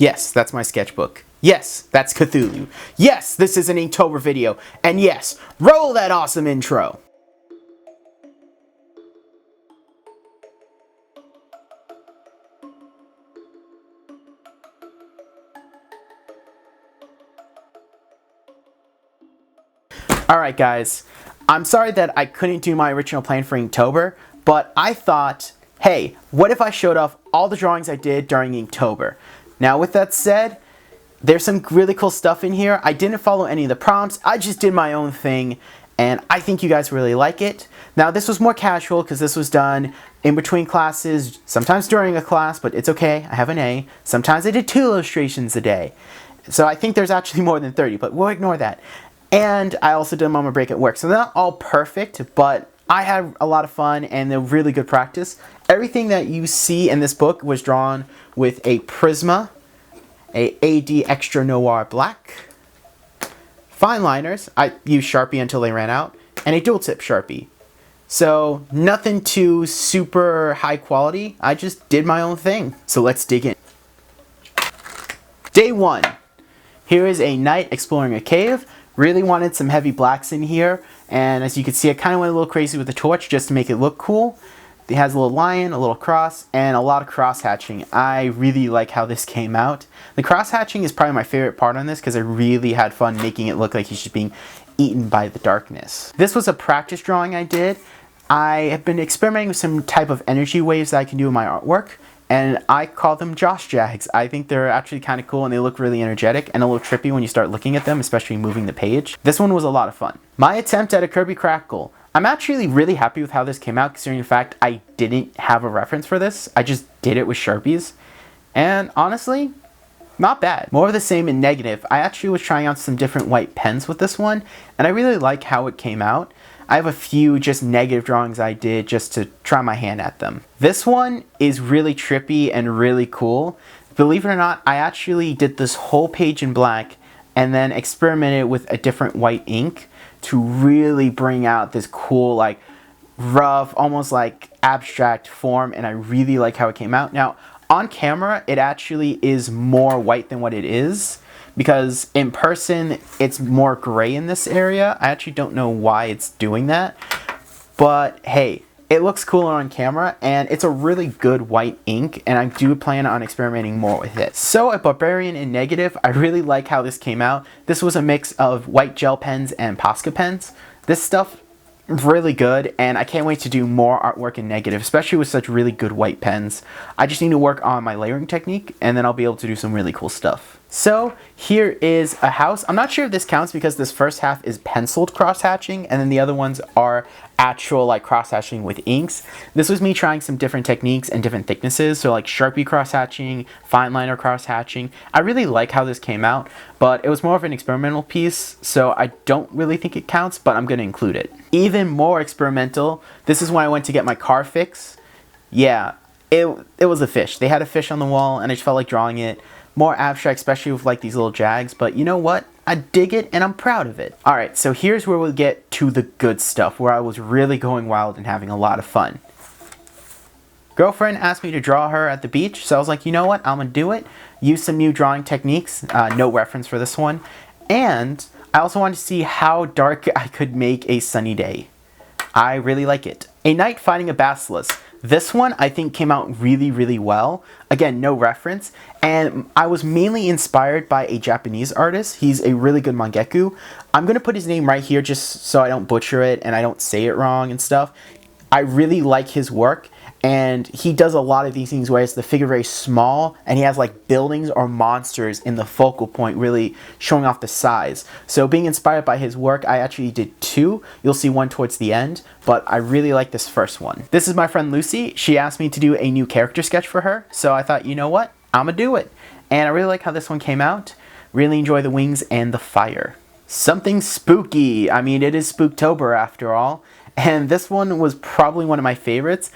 Yes, that's my sketchbook. Yes, that's Cthulhu. Yes, this is an Inktober video. And yes, roll that awesome intro. Alright guys, I'm sorry that I couldn't do my original plan for Inktober, but I thought, hey, what if I showed off all the drawings I did during Inktober? Now with that said, there's some really cool stuff in here. I didn't follow any of the prompts, I just did my own thing, and I think you guys really like it. Now this was more casual because this was done in between classes, sometimes during a class, but it's okay, I have an A. Sometimes I did 2 illustrations a day. So I think there's actually more than 30, but we'll ignore that. And I also did a moment break at work. So they're not all perfect, but I had a lot of fun and they're really good practice. Everything that you see in this book was drawn with a Prisma, a AD Extra Noir Black, fine liners, I used Sharpie until they ran out, and a dual tip Sharpie. So nothing too super high quality, I just did my own thing. So let's dig in. Day 1. Here is a knight exploring a cave. Really wanted some heavy blacks in here, and as you can see, I kind of went a little crazy with the torch just to make it look cool. It has a little lion, a little cross, and a lot of cross hatching. I really like how this came out. The cross hatching is probably my favorite part on this because I really had fun making it look like he's just being eaten by the darkness. This was a practice drawing I did. I have been experimenting with some type of energy waves that I can do in my artwork, and I call them Josh Jags. I think they're actually kind of cool and they look really energetic and a little trippy when you start looking at them, especially moving the page. This one was a lot of fun. My attempt at a Kirby Crackle. I'm actually really happy with how this came out, considering the fact I didn't have a reference for this. I just did it with Sharpies. And honestly, not bad. More of the same in negative. I actually was trying out some different white pens with this one, and I really like how it came out. I have a few just negative drawings I did just to try my hand at them. This one is really trippy and really cool. Believe it or not, I actually did this whole page in black and then experimented with a different white ink to really bring out this cool, like, rough, almost like abstract form, and I really like how it came out. Now, on camera, it actually is more white than what it is, because in person it's more gray in this area. I actually don't know why it's doing that, but hey, it looks cooler on camera and it's a really good white ink, and I do plan on experimenting more with it. So a Barbarian in negative, I really like how this came out. This was a mix of white gel pens and Posca pens. This stuff really good, and I can't wait to do more artwork in negative, especially with such really good white pens. I just need to work on my layering technique and then I'll be able to do some really cool stuff. So here is a house. I'm not sure if this counts because this first half is penciled cross hatching and then the other ones are actual like cross hatching with inks. This was me trying some different techniques and different thicknesses, so like Sharpie cross hatching, fine liner cross hatching. I really like how this came out, but it was more of an experimental piece, so I don't really think it counts, but I'm gonna include it. Even more experimental, this is when I went to get my car fix. Yeah, it was a fish. They had a fish on the wall and I just felt like drawing it. More abstract, especially with like these little jags, but you know what? I dig it and I'm proud of it. Alright, so here's where we'll get to the good stuff, where I was really going wild and having a lot of fun. Girlfriend asked me to draw her at the beach, so I was like, you know what? I'm gonna do it. Use some new drawing techniques, no reference for this one. And I also wanted to see how dark I could make a sunny day. I really like it. A knight fighting a basilisk. This one I think came out really, really well. Again, no reference. And I was mainly inspired by a Japanese artist. He's a really good mangekyo. I'm going to put his name right here just so I don't butcher it and I don't say it wrong and stuff. I really like his work. And he does a lot of these things where it's the figure very small and he has like buildings or monsters in the focal point, really showing off the size. So being inspired by his work, I actually did 2. You'll see one towards the end, but I really like this first one. This is my friend Lucy. She asked me to do a new character sketch for her, so I thought, you know what? I'm gonna do it. And I really like how this one came out. Really enjoy the wings and the fire. Something spooky. I mean, it is Spooktober after all. And this one was probably one of my favorites.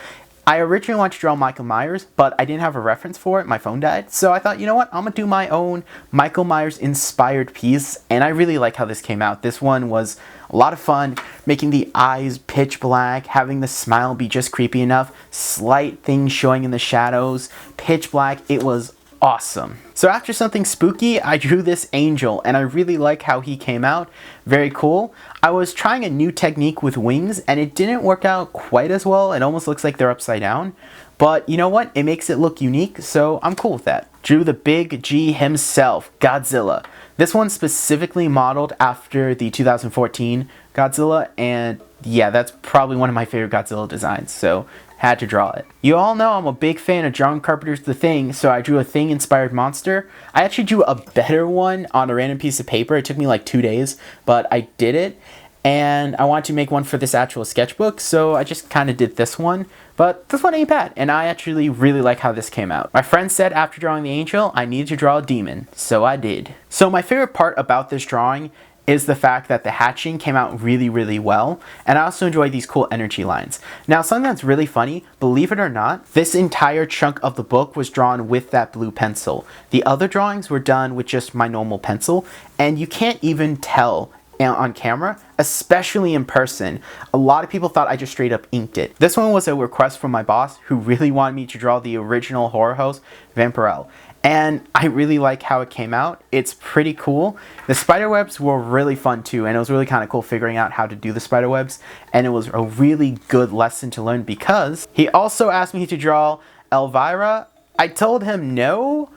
I originally wanted to draw Michael Myers, but I didn't have a reference for it. My phone died. So I thought, you know what? I'm going to do my own Michael Myers inspired piece. And I really like how this came out. This one was a lot of fun, making the eyes pitch black, having the smile be just creepy enough, slight things showing in the shadows, pitch black. It was awesome. So after something spooky, I drew this angel, and I really like how he came out. Very cool. I was trying a new technique with wings, and it didn't work out quite as well. It almost looks like they're upside down. But you know what? It makes it look unique, so I'm cool with that. Drew the big G himself, Godzilla. This one's specifically modeled after the 2014 Godzilla, and yeah, that's probably one of my favorite Godzilla designs, so had to draw it. You all know I'm a big fan of John Carpenter's The Thing, so I drew a Thing-inspired monster. I actually drew a better one on a random piece of paper. It took me like 2 days, but I did it. And I wanted to make one for this actual sketchbook, so I just kind of did this one. But this one ain't bad, and I actually really like how this came out. My friend said after drawing the angel, I needed to draw a demon, so I did. So my favorite part about this drawing is the fact that the hatching came out really, really well, and I also enjoy these cool energy lines. Now, something that's really funny, believe it or not, this entire chunk of the book was drawn with that blue pencil. The other drawings were done with just my normal pencil, and you can't even tell on camera, especially in person. A lot of people thought I just straight up inked it. This one was a request from my boss who really wanted me to draw the original horror host, Vampirella. And I really like how it came out. It's pretty cool. The spider webs were really fun too, and it was really kind of cool figuring out how to do the spider webs. And it was a really good lesson to learn because he also asked me to draw Elvira. I told him no,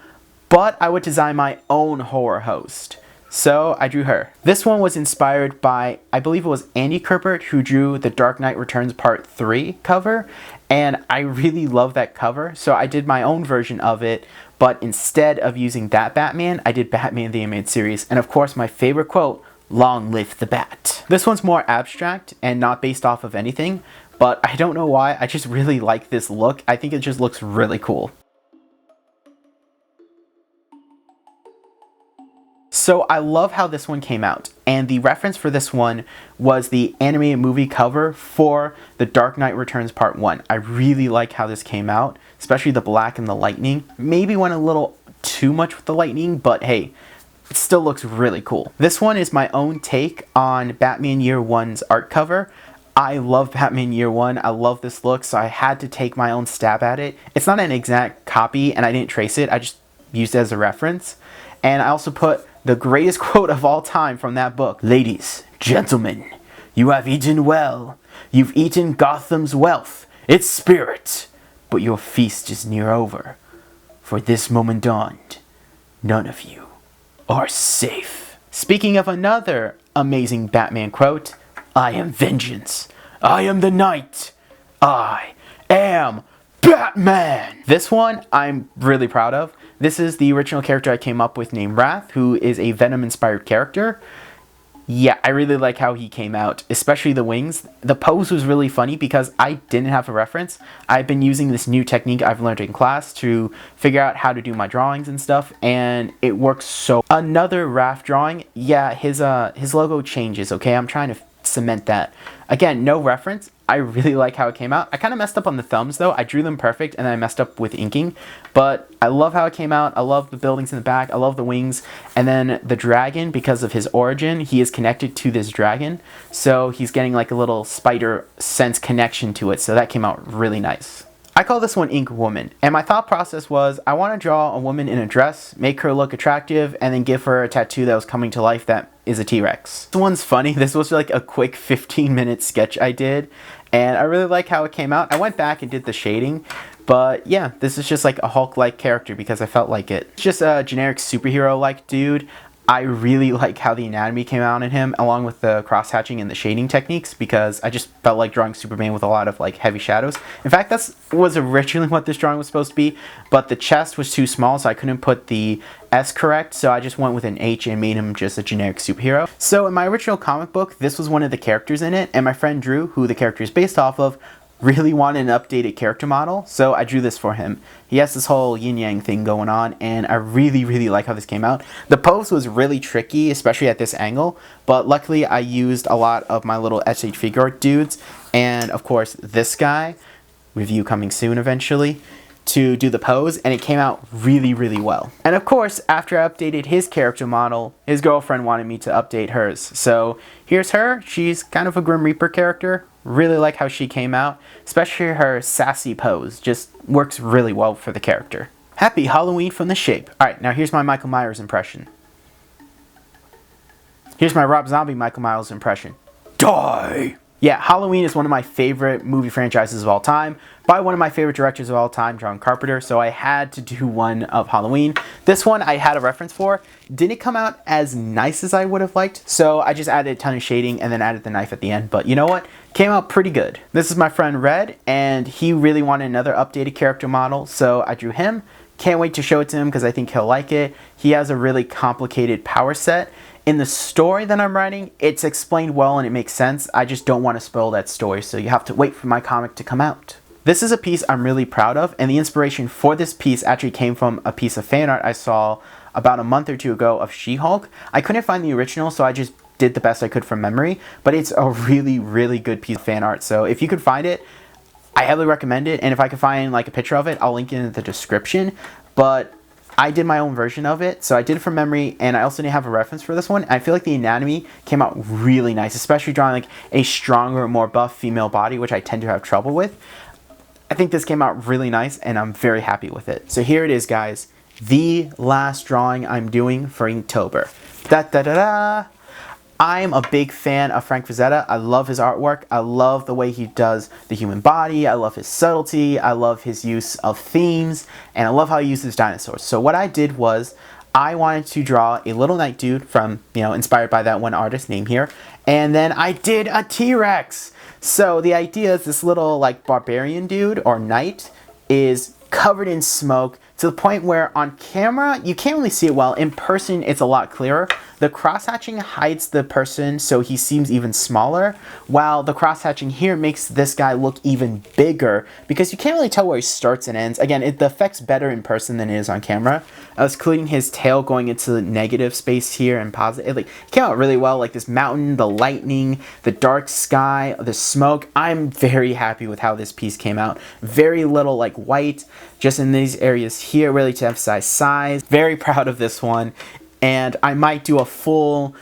but I would design my own horror host. So I drew her. This one was inspired by, I believe it was Andy Kerpert who drew the Dark Knight Returns Part 3 cover, and I really love that cover, so I did my own version of it, but instead of using that Batman, I did Batman the Animated Series, and of course my favorite quote, "Long live the Bat." This one's more abstract and not based off of anything, but I don't know why, I just really like this look. I think it just looks really cool. So I love how this one came out, and the reference for this one was the animated movie cover for The Dark Knight Returns Part 1. I really like how this came out, especially the black and the lightning. Maybe went a little too much with the lightning, but hey, it still looks really cool. This one is my own take on Batman Year One's art cover. I love Batman Year One. I love this look, so I had to take my own stab at it. It's not an exact copy, and I didn't trace it. I just used it as a reference. And I also put the greatest quote of all time from that book. "Ladies, gentlemen, you have eaten well. You've eaten Gotham's wealth, its spirit. But your feast is near over. For this moment dawned, none of you are safe." Speaking of another amazing Batman quote, "I am vengeance. I am the night. I am Batman." This one I'm really proud of. This is the original character I came up with named Wrath, who is a Venom-inspired character. Yeah, I really like how he came out, especially the wings. The pose was really funny because I didn't have a reference. I've been using this new technique I've learned in class to figure out how to do my drawings and stuff, and it works so. Another Wrath drawing, yeah, his logo changes, okay? I'm trying to cement that. Again, no reference. I really like how it came out. I kind of messed up on the thumbs though. I drew them perfect and then I messed up with inking. But I love how it came out. I love the buildings in the back. I love the wings. And then the dragon, because of his origin, he is connected to this dragon. So he's getting like a little spider sense connection to it. So that came out really nice. I call this one Ink Woman, and my thought process was I want to draw a woman in a dress, make her look attractive, and then give her a tattoo that was coming to life that is a T-Rex. This one's funny. This was like a quick 15-minute sketch I did, and I really like how it came out. I went back and did the shading, but yeah, this is just like a Hulk-like character because I felt like it. It's just a generic superhero-like dude. I really like how the anatomy came out in him, along with the cross-hatching and the shading techniques, because I just felt like drawing Superman with a lot of like heavy shadows. In fact, that was originally what this drawing was supposed to be, but the chest was too small, so I couldn't put the S correct, so I just went with an H and made him just a generic superhero. So in my original comic book, this was one of the characters in it, and my friend Drew, who the character is based off of, really wanted an updated character model, so I drew this for him. He has this whole yin-yang thing going on, and I really, really like how this came out. The pose was really tricky, especially at this angle, but luckily I used a lot of my little SH figure art dudes, and of course this guy, review coming soon eventually, to do the pose, and it came out really, really well. And of course, after I updated his character model, his girlfriend wanted me to update hers. So here's her. She's kind of a Grim Reaper character. Really like how she came out, especially her sassy pose. Just works really well for the character. Happy Halloween from the shape. Alright, now here's my Michael Myers impression. Here's my Rob Zombie Michael Myers impression. Die! Yeah, Halloween is one of my favorite movie franchises of all time, by one of my favorite directors of all time, John Carpenter, so I had to do one of Halloween. This one I had a reference for. Didn't come out as nice as I would have liked, so I just added a ton of shading and then added the knife at the end, but you know what? Came out pretty good. This is my friend Red, and he really wanted another updated character model, so I drew him. Can't wait to show it to him because I think he'll like it. He has a really complicated power set. In the story that I'm writing, it's explained well and it makes sense. I just don't want to spoil that story, so you have to wait for my comic to come out. This is a piece I'm really proud of, and the inspiration for this piece actually came from a piece of fan art I saw about a month or two ago of She-Hulk. I couldn't find the original, so I just did the best I could from memory, but it's a really, really good piece of fan art, so if you could find it, I heavily recommend it, and if I could find like a picture of it, I'll link it in the description, but I did my own version of it, so I did it from memory, and I also didn't have a reference for this one. I feel like the anatomy came out really nice, especially drawing like a stronger, more buff female body, which I tend to have trouble with. I think this came out really nice, and I'm very happy with it. So here it is, guys. The last drawing I'm doing for Inktober. Da-da-da-da! I'm a big fan of Frank Frazetta. I love his artwork. I love the way he does the human body. I love his subtlety. I love his use of themes. And I love how he uses dinosaurs. So what I did was I wanted to draw a little knight dude from, inspired by that one artist name here. And then I did a T-Rex. So the idea is this little like barbarian dude or knight is covered in smoke to the point where on camera you can't really see it well. In person it's a lot clearer. The cross-hatching hides the person so he seems even smaller, while the cross-hatching here makes this guy look even bigger because you can't really tell where he starts and ends. Again, the effect's better in person than it is on camera. I was including his tail going into the negative space here and positive. It came out really well, like this mountain, the lightning, the dark sky, the smoke. I'm very happy with how this piece came out. Very little like white, just in these areas here, really to emphasize size. Very proud of this one. And I might do a full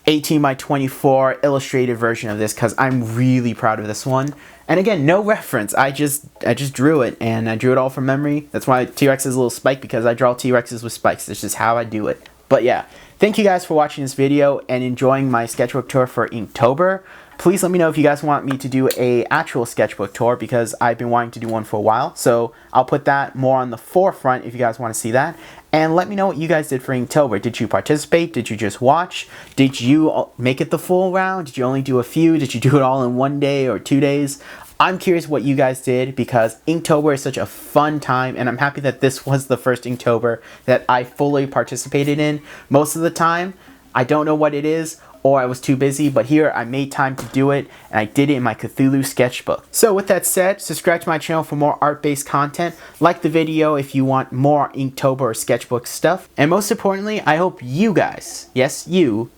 18 by 24 illustrated version of this because I'm really proud of this one. And again, no reference. I just drew it, and I drew it all from memory. That's why T-Rex is a little spike, because I draw T-Rexes with spikes. This is how I do it. But yeah, thank you guys for watching this video and enjoying my sketchbook tour for Inktober. Please let me know if you guys want me to do a actual sketchbook tour, because I've been wanting to do one for a while. So I'll put that more on the forefront if you guys want to see that. And let me know what you guys did for Inktober. Did you participate? Did you just watch? Did you make it the full round? Did you only do a few? Did you do it all in 1 day or 2 days? I'm curious what you guys did, because Inktober is such a fun time, and I'm happy that this was the first Inktober that I fully participated in. Most of the time, I don't know what it is, or I was too busy, but here I made time to do it, and I did it in my Cthulhu sketchbook. So with that said, subscribe to my channel for more art-based content, like the video if you want more Inktober or sketchbook stuff, and most importantly, I hope you guys, yes you,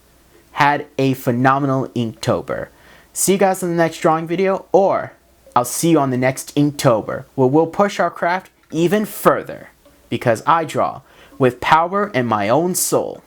had a phenomenal Inktober. See you guys in the next drawing video, or I'll see you on the next Inktober, where we'll push our craft even further, because I draw with power and my own soul.